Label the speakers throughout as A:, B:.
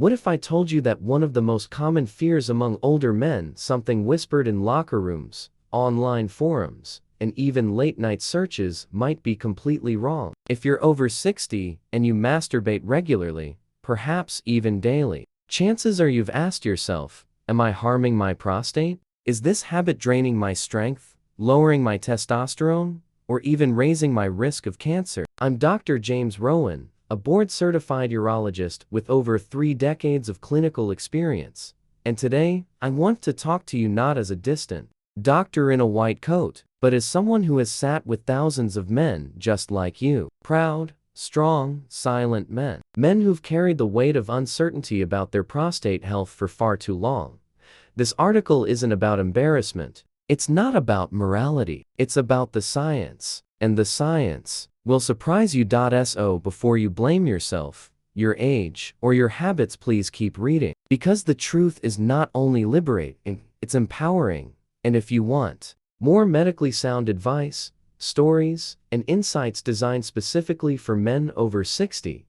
A: What if I told you that one of the most common fears among older men, something whispered in locker rooms, online forums, and even late-night searches, might be completely wrong? If you're over 60 and you masturbate regularly, perhaps even daily, chances are you've asked yourself, am I harming my prostate? Is this habit draining my strength, lowering my testosterone, or even raising my risk of cancer? I'm Dr. James Rowen, a board-certified urologist with over 3 decades of clinical experience, and today, I want to talk to you not as a distant doctor in a white coat, but as someone who has sat with thousands of men just like you. Proud, strong, silent men. Men who've carried the weight of uncertainty about their prostate health for far too long. This article isn't about embarrassment. It's not about morality. It's about the science. And the science will surprise you. So before you blame yourself, your age, or your habits, please keep reading. Because the truth is not only liberating, it's empowering. And if you want more medically sound advice, stories, and insights designed specifically for men over 60,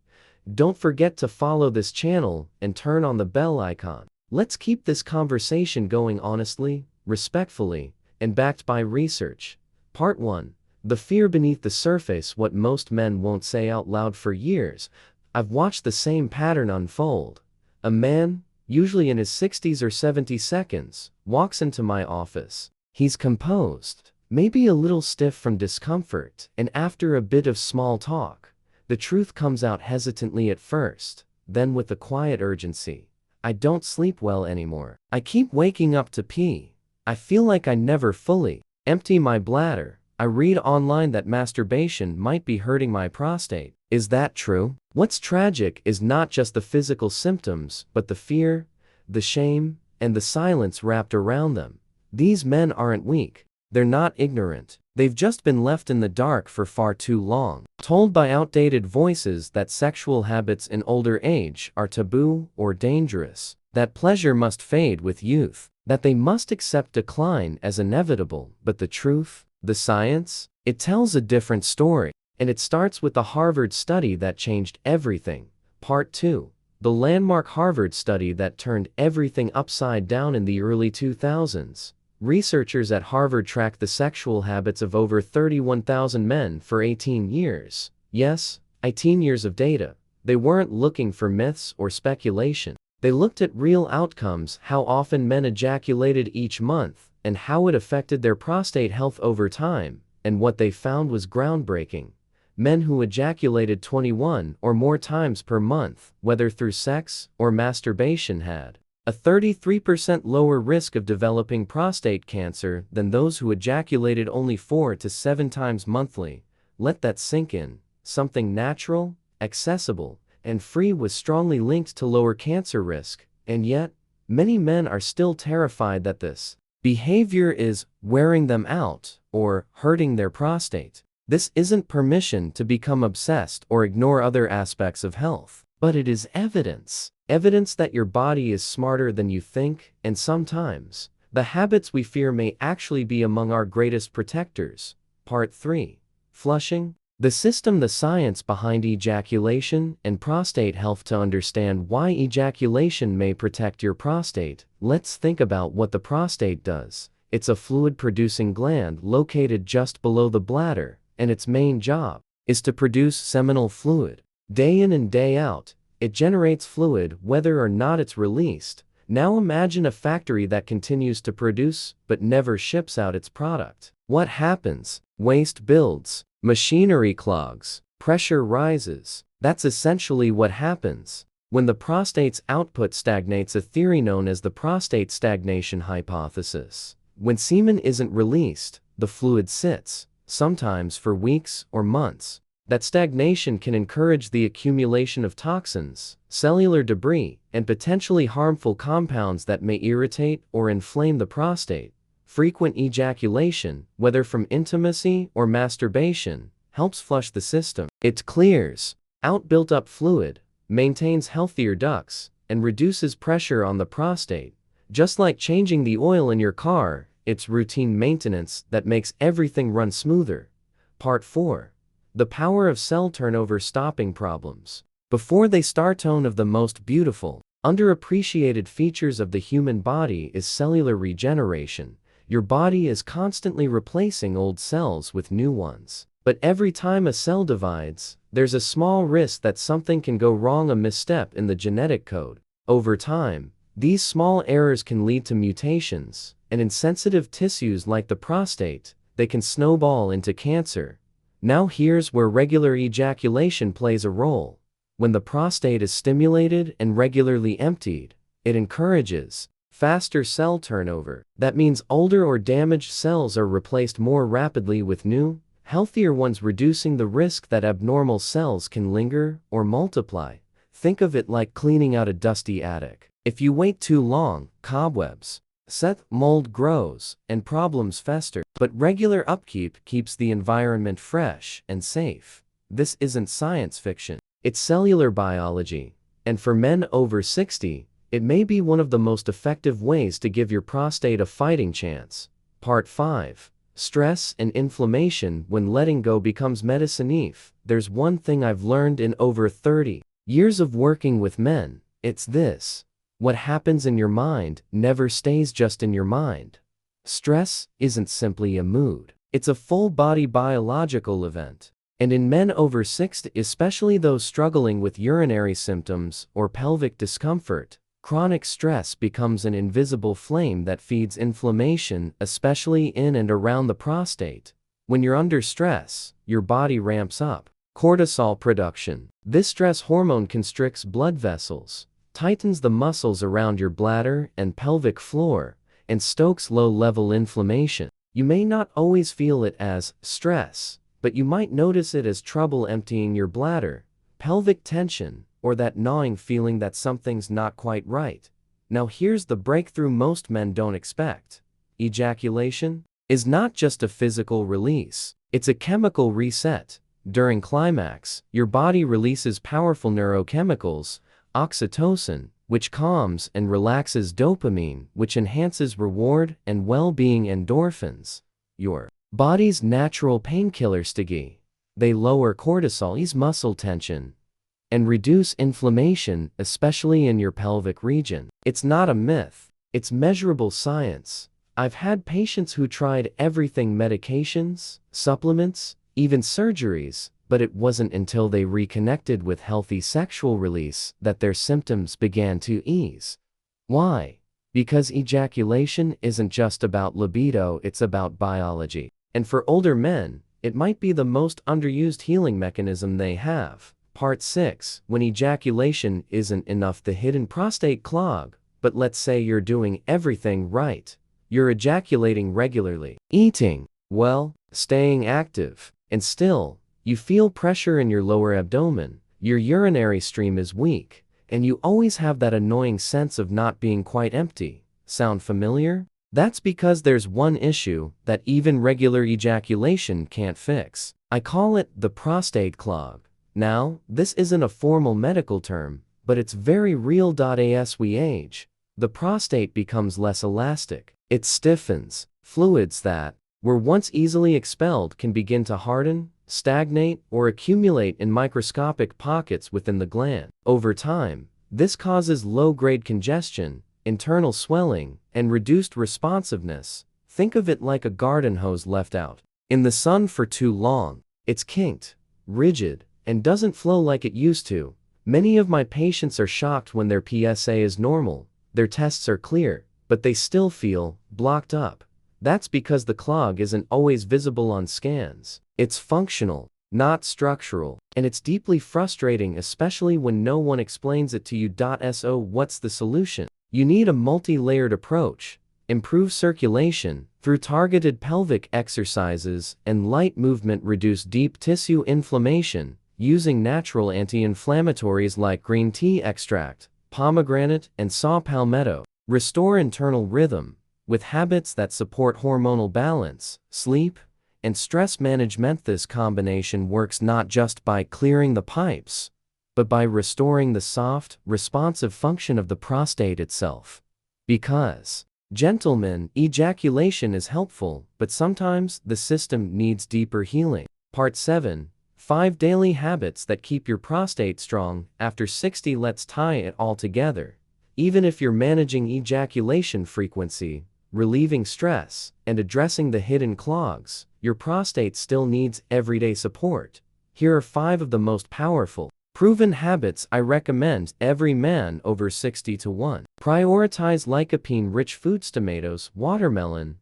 A: don't forget to follow this channel and turn on the bell icon. Let's keep this conversation going honestly, respectfully, and backed by research. Part 1. The fear beneath the surface. What most men won't say out loud. For years, I've watched the same pattern unfold. A man, usually in his 60s or 70s, walks into my office. He's composed, maybe a little stiff from discomfort, and after a bit of small talk, the truth comes out hesitantly at first, then with a quiet urgency. I don't sleep well anymore. I keep waking up to pee. I feel like I never fully empty my bladder. I read online that masturbation might be hurting my prostate. Is that true? What's tragic is not just the physical symptoms, but the fear, the shame, and the silence wrapped around them. These men aren't weak. They're not ignorant. They've just been left in the dark for far too long. Told by outdated voices that sexual habits in older age are taboo or dangerous, that pleasure must fade with youth, that they must accept decline as inevitable. But the truth, the science, it tells a different story. And it starts with the Harvard study that changed everything. Part 2. The landmark Harvard study that turned everything upside down in the early 2000s. Researchers at Harvard tracked the sexual habits of over 31,000 men for 18 years. Yes, 18 years of data. They weren't looking for myths or speculation. They looked at real outcomes, how often men ejaculated each month, and how it affected their prostate health over time. And what they found was groundbreaking. Men who ejaculated 21 or more times per month, whether through sex or masturbation, had a 33% lower risk of developing prostate cancer than those who ejaculated only 4 to 7 times monthly. Let that sink in. Something natural, accessible, and free was strongly linked to lower cancer risk, and yet, many men are still terrified that this behavior is wearing them out or hurting their prostate. This isn't permission to become obsessed or ignore other aspects of health, but it is evidence. Evidence that your body is smarter than you think, and sometimes, the habits we fear may actually be among our greatest protectors. Part 3. Flushing. The system, the science behind ejaculation and prostate health. To understand why ejaculation may protect your prostate, let's think about what the prostate does. It's a fluid-producing gland located just below the bladder, and its main job is to produce seminal fluid. Day in and day out, it generates fluid whether or not it's released. Now imagine a factory that continues to produce but never ships out its product. What happens? Waste builds, machinery clogs, pressure rises. That's essentially what happens when the prostate's output stagnates, a theory known as the prostate stagnation hypothesis. When semen isn't released, the fluid sits, sometimes for weeks or months. That stagnation can encourage the accumulation of toxins, cellular debris, and potentially harmful compounds that may irritate or inflame the prostate. Frequent ejaculation, whether from intimacy or masturbation, helps flush the system. It clears out built-up fluid, maintains healthier ducts, and reduces pressure on the prostate. Just like changing the oil in your car, it's routine maintenance that makes everything run smoother. Part 4. The power of cell turnover. Stopping problems before they start. One of the most beautiful Underappreciated features of the human body is cellular regeneration. Your body is constantly replacing old cells with new ones. But every time a cell divides, there's a small risk that something can go wrong, a misstep in the genetic code. Over time, these small errors can lead to mutations, and in sensitive tissues like the prostate, they can snowball into cancer. Now here's where regular ejaculation plays a role. When the prostate is stimulated and regularly emptied, it encourages faster cell turnover. That means older or damaged cells are replaced more rapidly with new, healthier ones, reducing the risk that abnormal cells can linger or multiply. Think of it like cleaning out a dusty attic. If you wait too long, cobwebs set, mold grows, and problems fester. But regular upkeep keeps the environment fresh and safe. This isn't science fiction. It's cellular biology, and for men over 60, it may be one of the most effective ways to give your prostate a fighting chance. Part 5. Stress and inflammation when letting go becomes medicine. If there's one thing I've learned in over 30 years of working with men, it's this: what happens in your mind never stays just in your mind. Stress isn't simply a mood, it's a full-body biological event. And in men over 60, especially those struggling with urinary symptoms or pelvic discomfort, chronic stress becomes an invisible flame that feeds inflammation, especially in and around the prostate. When you're under stress, your body ramps up cortisol production. This stress hormone constricts blood vessels, tightens the muscles around your bladder and pelvic floor, and stokes low-level inflammation. You may not always feel it as stress, but you might notice it as trouble emptying your bladder, pelvic tension, or that gnawing feeling that something's not quite right. Now here's the breakthrough most men don't expect. Ejaculation is not just a physical release, it's a chemical reset. During climax, your body releases powerful neurochemicals, oxytocin, which calms and relaxes, dopamine, which enhances reward and well-being, endorphins, your body's natural painkiller stigi. They lower cortisol, ease muscle tension, and reduce inflammation, especially in your pelvic region. It's not a myth, it's measurable science. I've had patients who tried everything: medications, supplements, even surgeries, but it wasn't until they reconnected with healthy sexual release that their symptoms began to ease. Why? Because ejaculation isn't just about libido, it's about biology. And for older men, it might be the most underused healing mechanism they have. Part 6. When ejaculation isn't enough, the hidden prostate clog. But let's say you're doing everything right. You're ejaculating regularly, eating well, staying active, and still, you feel pressure in your lower abdomen, your urinary stream is weak, and you always have that annoying sense of not being quite empty. Sound familiar? That's because there's one issue that even regular ejaculation can't fix. I call it the prostate clog. Now, this isn't a formal medical term, but it's very real. As we age, the prostate becomes less elastic. It stiffens. Fluids that were once easily expelled can begin to harden, stagnate, or accumulate in microscopic pockets within the gland. Over time, this causes low-grade congestion, internal swelling, and reduced responsiveness. Think of it like a garden hose left out in the sun for too long. It's kinked, rigid, and doesn't flow like it used to. Many of my patients are shocked when their PSA is normal, their tests are clear, but they still feel blocked up. That's because the clog isn't always visible on scans. It's functional, not structural, and it's deeply frustrating, especially when no one explains it to you. So what's the solution? You need a multi-layered approach. Improve circulation through targeted pelvic exercises and light movement. Reduce deep tissue inflammation using natural anti-inflammatories like green tea extract, pomegranate, and saw palmetto. Restore internal rhythm with habits that support hormonal balance, sleep, and stress management. This combination works not just by clearing the pipes, but by restoring the soft, responsive function of the prostate itself. Because, gentlemen, ejaculation is helpful, but sometimes the system needs deeper healing. Part 7. 5 daily habits that keep your prostate strong after 60. Let's tie it all together. Even if you're managing ejaculation frequency, relieving stress, and addressing the hidden clogs, your prostate still needs everyday support. Here are 5 of the most powerful, proven habits I recommend every man over 60 to 1. Prioritize lycopene-rich foods: tomatoes, watermelon,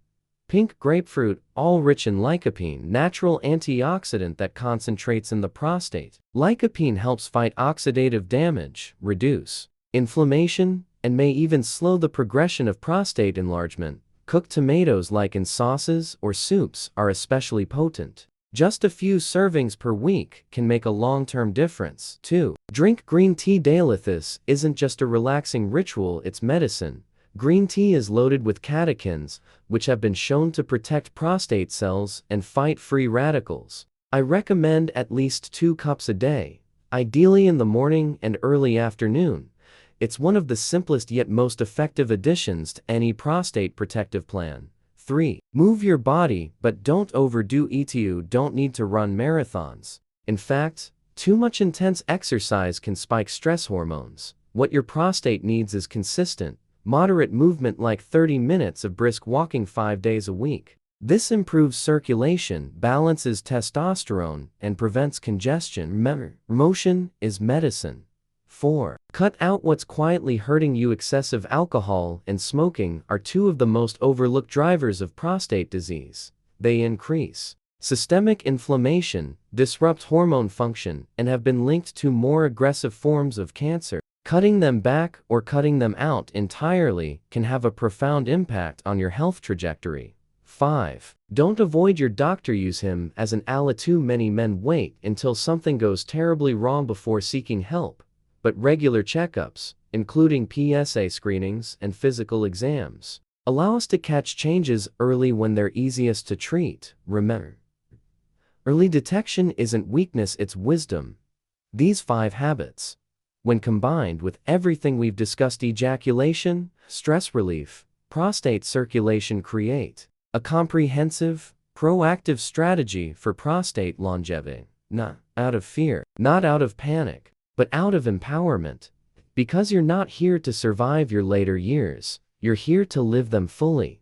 A: pink grapefruit, all rich in lycopene, natural antioxidant that concentrates in the prostate. Lycopene helps fight oxidative damage, reduce inflammation, and may even slow the progression of prostate enlargement. Cooked tomatoes, like in sauces or soups, are especially potent. Just a few servings per week can make a long-term difference. 2. Drink green tea daily. This isn't just a relaxing ritual, it's medicine. Green tea is loaded with catechins, which have been shown to protect prostate cells and fight free radicals. I recommend at least 2 cups a day, ideally in the morning and early afternoon. It's one of the simplest yet most effective additions to any prostate protective plan. 3. Move your body, but don't overdo it. You don't need to run marathons. In fact, too much intense exercise can spike stress hormones. What your prostate needs is consistent, moderate movement, like 30 minutes of brisk walking 5 days a week. This improves circulation, balances testosterone, and prevents congestion. Motion is medicine. 4. Cut out what's quietly hurting you. Excessive alcohol and smoking are 2 of the most overlooked drivers of prostate disease. They increase systemic inflammation, disrupt hormone function, and have been linked to more aggressive forms of cancer. Cutting them back or cutting them out entirely can have a profound impact on your health trajectory. 5. Don't avoid your doctor. Use him as an ally. Too many men wait until something goes terribly wrong before seeking help. But regular checkups, including PSA screenings and physical exams, allow us to catch changes early when they're easiest to treat. Remember, early detection isn't weakness, it's wisdom. These 5 habits, when combined with everything we've discussed, ejaculation, stress relief, prostate circulation, create a comprehensive, proactive strategy for prostate longevity. Not out of fear, not out of panic, but out of empowerment. Because you're not here to survive your later years, you're here to live them fully.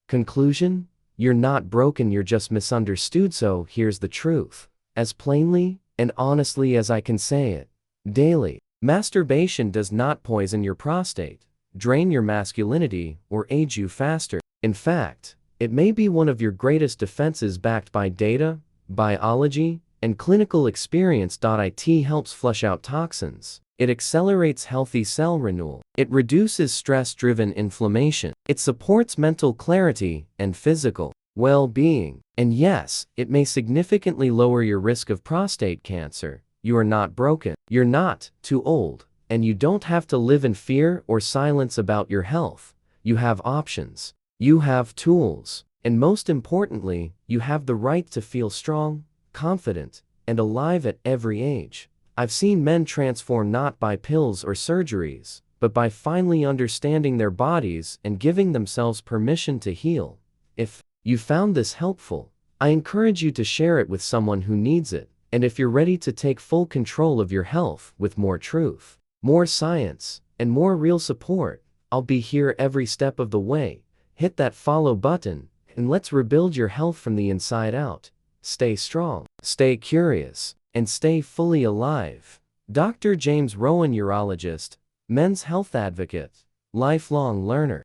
A: Conclusion: you're not broken, you're just misunderstood. So here's the truth, as plainly and honestly as I can say it. Daily masturbation does not poison your prostate, drain your masculinity, or age you faster. In fact, it may be one of your greatest defenses, backed by data, biology, and clinical experience. It helps flush out toxins. It accelerates healthy cell renewal. It reduces stress-driven inflammation. It supports mental clarity and physical well-being. And yes, it may significantly lower your risk of prostate cancer. You are not broken. You're not too old. And you don't have to live in fear or silence about your health. You have options. You have tools. And most importantly, you have the right to feel strong, confident, and alive at every age. I've seen men transform not by pills or surgeries, but by finally understanding their bodies and giving themselves permission to heal. If you found this helpful, I encourage you to share it with someone who needs it. And if you're ready to take full control of your health with more truth, more science, and more real support, I'll be here every step of the way. Hit that follow button, and let's rebuild your health from the inside out. Stay strong, stay curious, and stay fully alive. Dr. James Rowen, urologist, men's health advocate, lifelong learner.